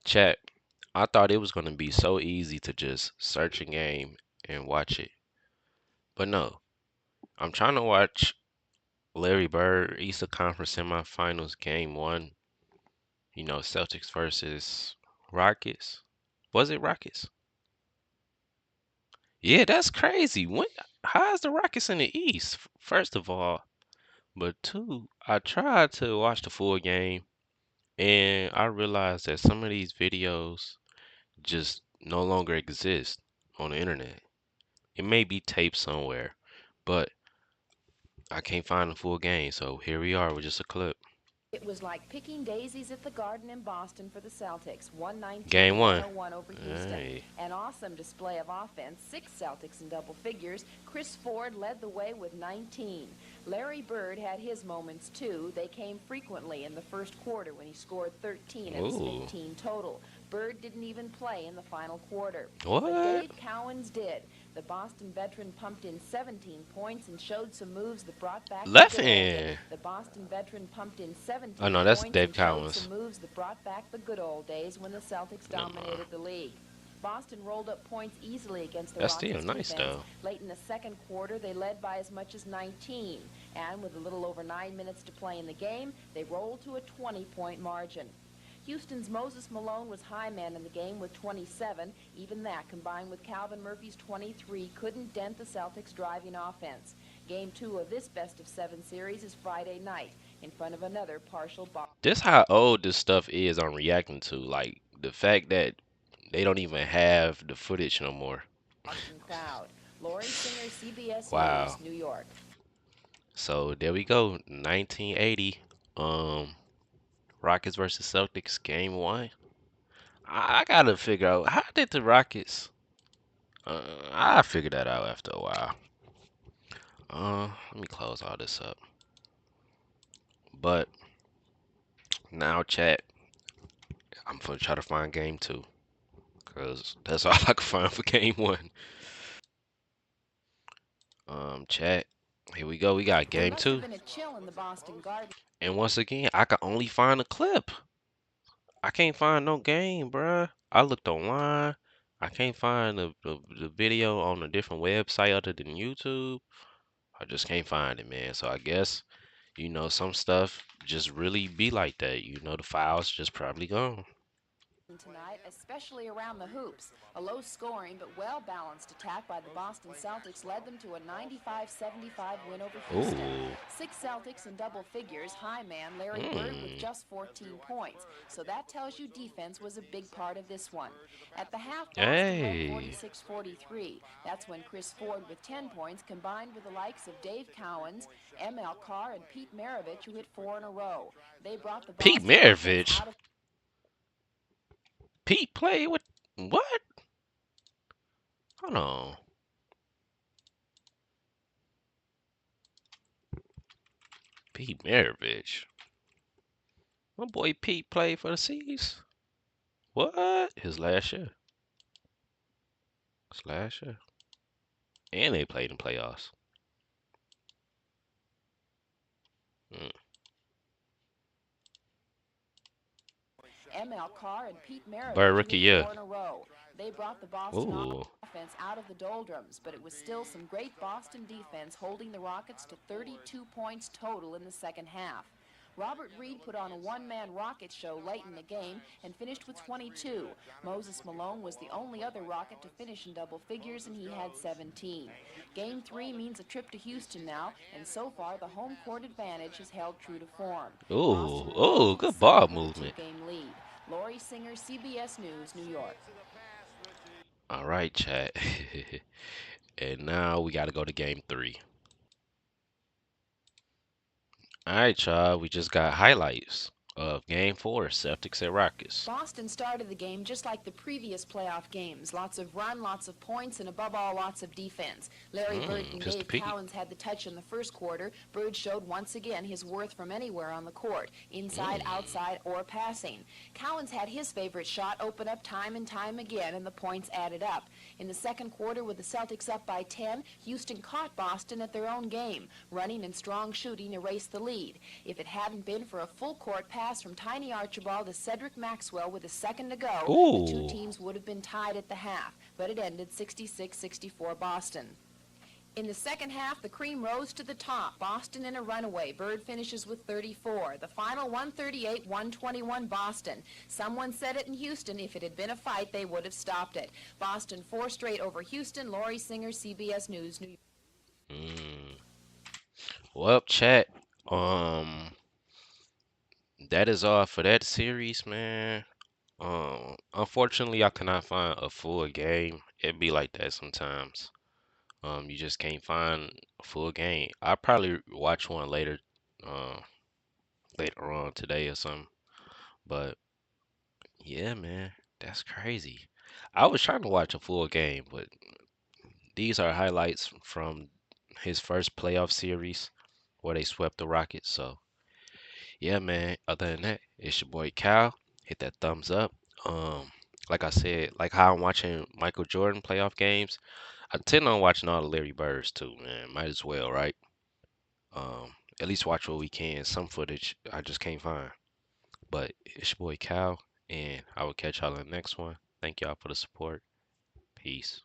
Chat, I thought it was going to be so easy to just search a game and watch it. But no, I'm trying to watch Larry Bird Eastern Conference Semifinals Game 1. Celtics versus Rockets. Was it Rockets? Yeah, that's crazy. How is the Rockets in the East, first of all? But two, I tried to watch the full game and I realized that some of these videos just no longer exist on the internet. It may be taped somewhere, but I can't find the full game. So here we are with just a clip. It was like picking daisies at the Garden in Boston for the Celtics, Game one. 119-101 over Houston. Hey. An awesome display of offense, 6 Celtics in double figures. Chris Ford led the way with 19. Larry Bird had his moments too. They came frequently in the first quarter when he scored 13 of his Ooh. 15 total. Bird didn't even play in the final quarter. But What? Dave Cowens did. The Boston veteran pumped in 17 points and showed some moves that brought back the Left good old days. hand. The Boston veteran pumped in Oh 17 no, that's points Dave and showed Cowens. some moves that brought back the good old days when the Celtics Never. dominated the league. Boston rolled up points easily against the That's still Rockets nice defense. though. Late in the second quarter, they led by as much as 19. And with a little over 9 minutes to play in the game, they rolled to a 20-point margin. Houston's Moses Malone was high man in the game with 27. Even that, combined with Calvin Murphy's 23, couldn't dent the Celtics' driving offense. Game 2 of this best-of-7 series is Friday night in front of another partial This how old this stuff is I'm reacting to. Like the fact that they don't even have the footage no more. Boston crowd. Lori Singer, CBS Wow. News, New York. So there we go. 1980. Rockets versus Celtics game 1. I gotta figure out how did the Rockets I figured that out after a while. Let me close all this up. But now chat, I'm gonna try to find game 2. Cause that's all I can find for game 1. Chat. Here we go. We got There game must have 2. been a chill in the Boston Garden. And once again, I can only find a clip. I can't find no game, bruh. I looked online. I can't find the video on a different website other than YouTube. I just can't find it, man. So I guess, some stuff just really be like that. The file's just probably gone. Tonight, especially around the hoops. A low-scoring but well-balanced attack by the Boston Celtics led them to a 95-75 win over Houston. Ooh. 6 Celtics in double figures, high man Larry Bird with Mm. just 14 points. So that tells you defense was a big part of this one. At the half, Boston led Hey. 46-43. That's when Chris Ford with 10 points combined with the likes of Dave Cowens, M.L. Carr, and Pete Maravich, who hit 4 in a row. They brought the Pete Boston offense Maravich. out of Pete played with what? Hold on. Pete Maravich. My boy Pete played for the Seas. What? His last year. His last year. And they played in playoffs. Mm. M.L. Carr and Pete Bird Maravich, who rookie hit year. 4 in a row. They brought the Boston Ooh. offense out of the doldrums, but it was still some great Boston defense holding the Rockets to 32 points total in the second half. Robert Reed put on a one-man Rocket show late in the game and finished with 22. Moses Malone was the only other Rocket to finish in double figures, and he had 17. Game 3 means a trip to Houston now, and so far the home court advantage has held true to form. Boston Ooh. moved on Ooh. to the Good second ball with a movement. two-game lead. Lori Singer, CBS News, New York. All right, chat. And now we got to go to game 3. All right, y'all. We just got highlights of game 4, Celtics and Rockets. Boston started the game just like the previous playoff games. Lots of run, lots of points, and above all, lots of defense. Larry Bird and Mr. Dave Pete. Cowens had the touch in the first quarter. Bird showed once again his worth from anywhere on the court, inside, Mm. outside, or passing. Cowens had his favorite shot open up time and time again, and the points added up. In the second quarter, with the Celtics up by 10, Houston caught Boston at their own game. Running and strong shooting erased the lead. If it hadn't been for a full court pass pass from Tiny Archibald to Cedric Maxwell with a second to go, the two Ooh. teams would have been tied at the half, but it ended 66-64 Boston. In the second half, the cream rose to the top. Boston in a runaway. Bird finishes with 34. The final 138-121 Boston. Someone said it in Houston, if it had been a fight, they would have stopped it. Boston 4 straight over Houston. Lori Singer, CBS News, New York. Mm. Well, chat. Um, that is all for that series, man. Unfortunately, I cannot find a full game. It be like that sometimes. You just can't find a full game. I'll probably watch one uh, later on today or something. But yeah, man, that's crazy. I was trying to watch a full game, but these are highlights from his first playoff series where they swept the Rockets. So yeah, man. Other than that, it's your boy Cal. Hit that thumbs up. Um, like I said, like how I'm watching Michael Jordan playoff games, I tend on watching all the Larry Birds too, man. Might as well, right? At least watch what we can. Some footage I just can't find. But it's your boy Cal, and I will catch y'all in the next one. Thank y'all for the support. Peace.